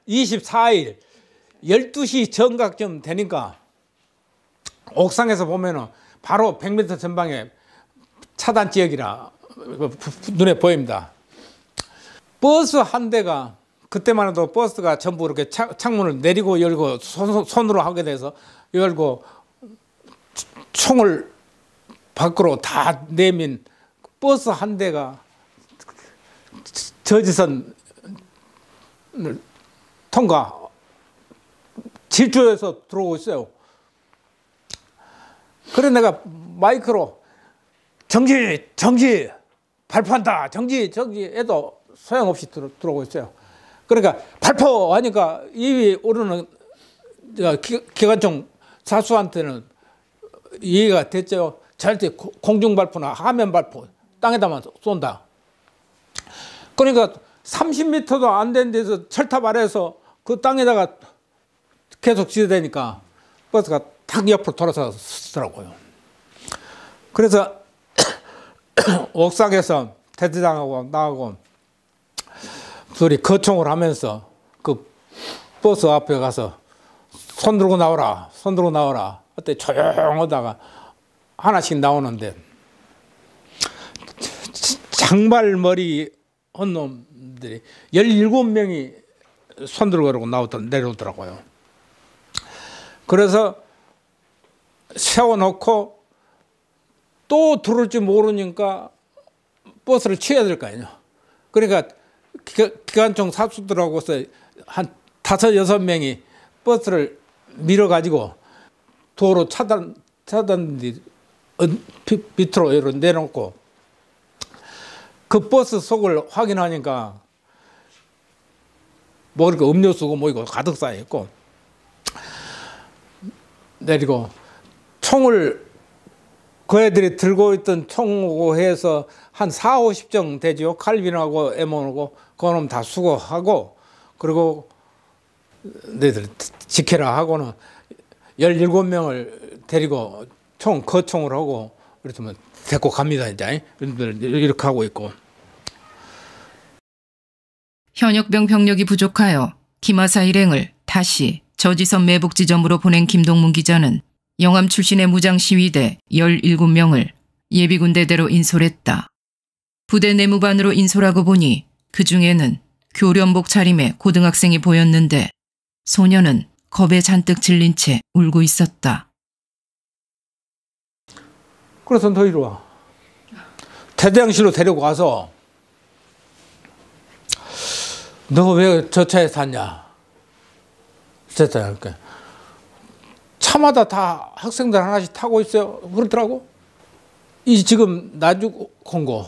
24일 12시 정각쯤 되니까 옥상에서 보면은 바로 100m 전방에 차단 지역이라 눈에 보입니다. 버스 한 대가 그때만 해도 버스가 전부 이렇게 창문을 내리고 열고 손으로 하게 돼서 열고 총을 밖으로 다 내민 버스 한 대가 저지선을 통과 질주해서 들어오고 있어요. 그래 내가 마이크로 정지 발표한다 정지 해도 소용없이 들어오고 있어요. 그러니까 발표하니까 입이 오르는 기관총 사수한테는 이해가 됐죠. 절대 공중 발표나 하면 발표 땅에다만 쏜다. 그러니까 30m도 안 된 데서 철탑 아래에서 그 땅에다가 계속 지어대니까 버스가 탁 옆으로 돌아서 쓰더라고요. 그래서 옥상에서 대대장하고 나하고 둘이 거총을 하면서 그 버스 앞에 가서 손 들고 나오라 그때 조용하다가 하나씩 나오는데 장발머리 한 놈들이 17명이 손 들고 내려오더라고요. 그래서 세워놓고 또 들어올지 모르니까 버스를 취해야 될 거 아니에요. 그러니까 기관총 사수들하고서 한 5-6명이 버스를 밀어가지고 도로 차단 밑으로 이렇게 내놓고 그 버스 속을 확인하니까 뭐 이렇게 음료수고 뭐 이거 가득 쌓여 있고 내리고 총을 그 애들이 들고 있던 총하고 해서 한 40-50정 되죠. 칼빈하고 M1하고 그놈 다 수거하고 그리고 너희들 지켜라 하고는 17명을 데리고 거총을 하고 그랬으면 데리고 갑니다. 이제 이렇게 하고 있고. 현역병 병력이 부족하여 기마사 일행을 다시 저지선 매복 지점으로 보낸 김동문 기자는 영암 출신의 무장시위대 17명을 예비군대대로 인솔했다. 부대 내무반으로 인솔하고 보니 그중에는 교련복 차림의 고등학생이 보였는데 소녀는 겁에 잔뜩 질린 채 울고 있었다. 그래서 너 이리 와. 태대양실로 데리고 가서 너 왜 저 차에 탔냐? 그러니까 차마다 다 학생들 하나씩 타고 있어요. 그렇더라고. 이 지금 나주공고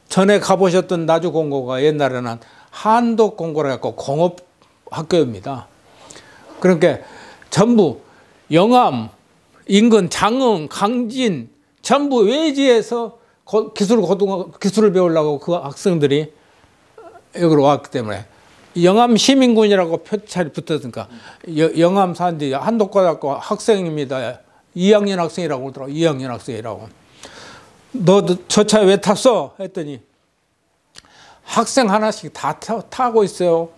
전에 가보셨던 나주공고가 옛날에는 한독공고라 해갖고 공업학교입니다. 그러니까 전부 영암, 인근, 장흥, 강진 전부 외지에서 기술을 배우려고 그 학생들이 여기로 왔기 때문에 영암 시민군이라고 표찰이 붙었으니까 영암 사람들이 한독고등학교 학생입니다. 2학년 학생이라고 그러더라고. 2학년 학생이라고. 너 저 차에 왜 탔어? 했더니 학생 하나씩 다 타고 있어요.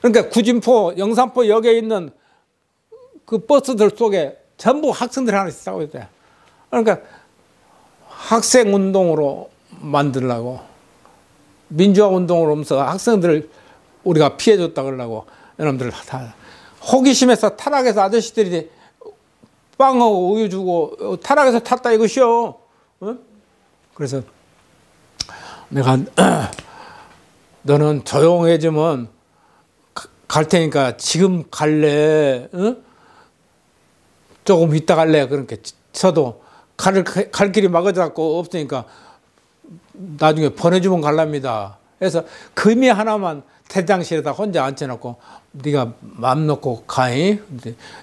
그러니까 구진포, 영산포 역에 있는 그 버스들 속에 전부 학생들 하나씩 타고 있어요. 그러니까 학생 운동으로 만들려고 민주화 운동으로 하면서 학생들을 우리가 피해줬다 그러려고 여러분들 다 호기심에서 타락해서 아저씨들이 빵하고 우유 주고 타락해서 탔다 이것이요. 어? 그래서 내가 너는 조용해지면 갈 테니까 지금 갈래? 어? 조금 이따 갈래? 그렇게 저도 갈 길이 막아졌고 없으니까 나중에 보내주면 갈랍니다. 그래서 금이 하나만 태장실에다 혼자 앉혀놓고 네가 맘 놓고 가이.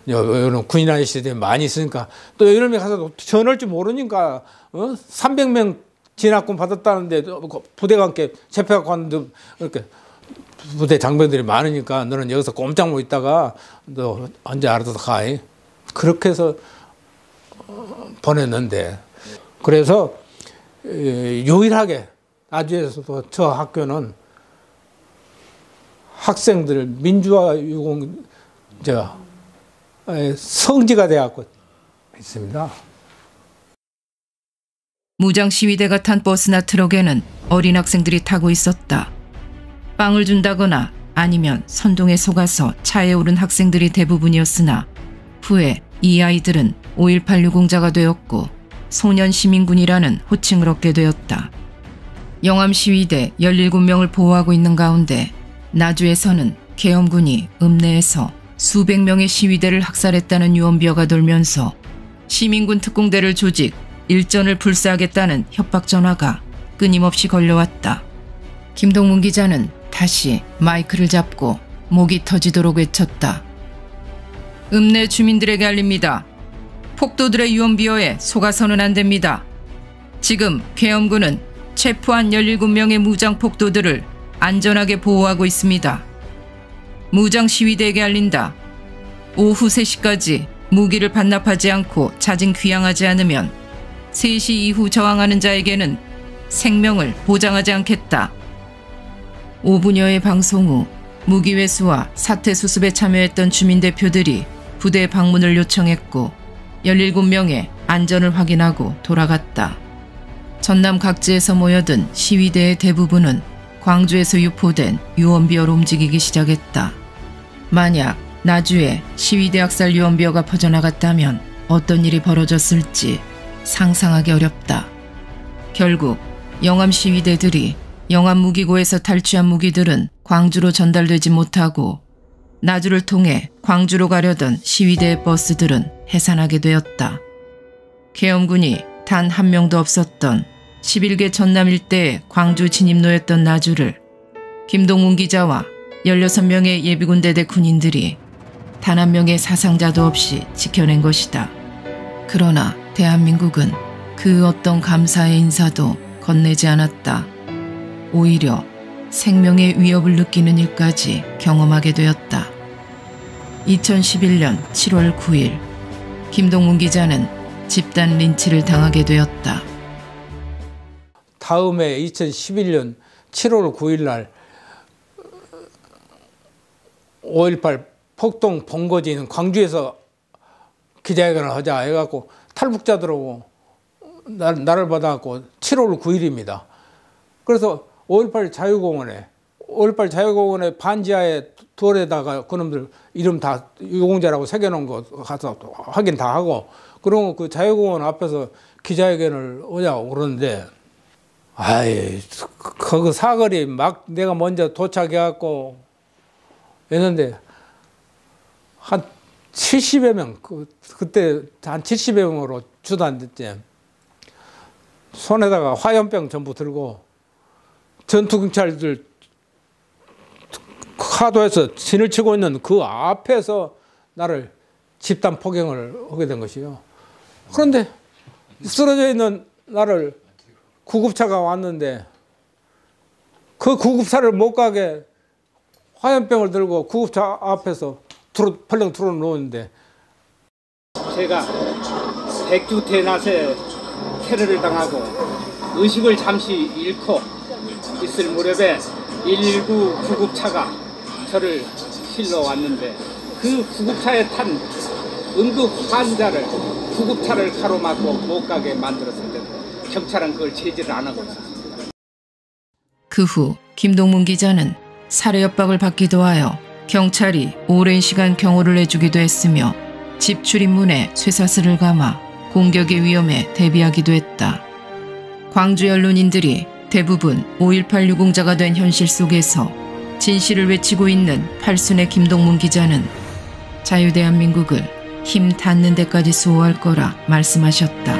이런 군인 아저씨들이 많이 있으니까 또 이놈이 가서 전할 줄 모르니까 300명 진학금 받았다는데 부대가 함께 체포해갖고 왔는데 이렇게 부대 장병들이 많으니까 너는 여기서 꼼짝 못 있다가 너 언제 알아서 가이. 그렇게 해서 보냈는데 그래서 유일하게 나주에서도 저 학교는 학생들 민주화 유공 성지가 되었고 있습니다. 무장 시위대가 탄 버스나 트럭에는 어린 학생들이 타고 있었다. 빵을 준다거나 아니면 선동에 속아서 차에 오른 학생들이 대부분이었으나 후에 이 아이들은 5.18 유공자가 되었고 소년 시민군이라는 호칭을 얻게 되었다. 영암 시위대 17명을 보호하고 있는 가운데 나주에서는 계엄군이 읍내에서 수백 명의 시위대를 학살했다는 유언비어가 돌면서 시민군 특공대를 조직, 일전을 불사하겠다는 협박 전화가 끊임없이 걸려왔다. 김동문 기자는 다시 마이크를 잡고 목이 터지도록 외쳤다. 읍내 주민들에게 알립니다. 폭도들의 유언비어에 속아서는 안 됩니다. 지금 계엄군은 체포한 17명의 무장 폭도들을 안전하게 보호하고 있습니다. 무장 시위대에게 알린다. 오후 3시까지 무기를 반납하지 않고 자진 귀향하지 않으면 3시 이후 저항하는 자에게는 생명을 보장하지 않겠다. 5분여의 방송 후 무기 회수와 사태 수습에 참여했던 주민 대표들이 부대 방문을 요청했고 17명의 안전을 확인하고 돌아갔다. 전남 각지에서 모여든 시위대의 대부분은 광주에서 유포된 유언비어로 움직이기 시작했다. 만약 나주에 시위대 학살 유언비어가 퍼져나갔다면 어떤 일이 벌어졌을지 상상하기 어렵다. 결국 영암 시위대들이 영암 무기고에서 탈취한 무기들은 광주로 전달되지 못하고 나주를 통해 광주로 가려던 시위대의 버스들은 해산하게 되었다. 계엄군이 단 한 명도 없었던 11개 전남 일대의 광주 진입로였던 나주를 김동문 기자와 16명의 예비군대대 군인들이 단 한 명의 사상자도 없이 지켜낸 것이다. 그러나 대한민국은 그 어떤 감사의 인사도 건네지 않았다. 오히려 생명의 위협을 느끼는 일까지 경험하게 되었다. 2011년 7월 9일 김동문 기자는 집단 린치를 당하게 되었다. 다음에 2011년 7월 9일 날 5.18 폭동 본거지는 광주에서 기자회견을 하자 해갖고 탈북자들하고 나를 받아갖고 7월 9일입니다. 그래서 5.18 자유공원에 반지하에 돌에다가 그놈들 이름 다 유공자라고 새겨놓은 거 가서 확인 다 하고 그러고 그 자유공원 앞에서 기자회견을 오자고 그러는데 아이 그 사거리 막 내가 먼저 도착해갖고 했는데 한 70여 명 그때 한 70여 명으로 주단됐지. 손에다가 화염병 전부 들고 전투경찰들 하도해서 진을 치고 있는 그 앞에서 나를 집단 폭행을 하게 된 것이요. 그런데 쓰러져 있는 나를 구급차가 왔는데 그 구급차를 못 가게 화염병을 들고 구급차 앞에서 펄렁 틀어놓는데 제가 백주대낮에 테러를 당하고 의식을 잠시 잃고 있을 무렵에 119 구급차가 저를 실러 왔는데 그 구급차에 탄 응급 환자를 구급차를 가로막고 못 가게 만들었을 때 경찰은 그걸 제지를 안 하고 있었습니다. 그 후 김동문 기자는 살해 협박을 받기도 하여 경찰이 오랜 시간 경호를 해주기도 했으며 집 출입문에 쇠사슬을 감아 공격의 위험에 대비하기도 했다. 광주 언론인들이 대부분 5.18 유공자가 된 현실 속에서 진실을 외치고 있는 팔순의 김동문 기자는 자유대한민국을 힘 닿는 데까지 수호할 거라 말씀하셨다.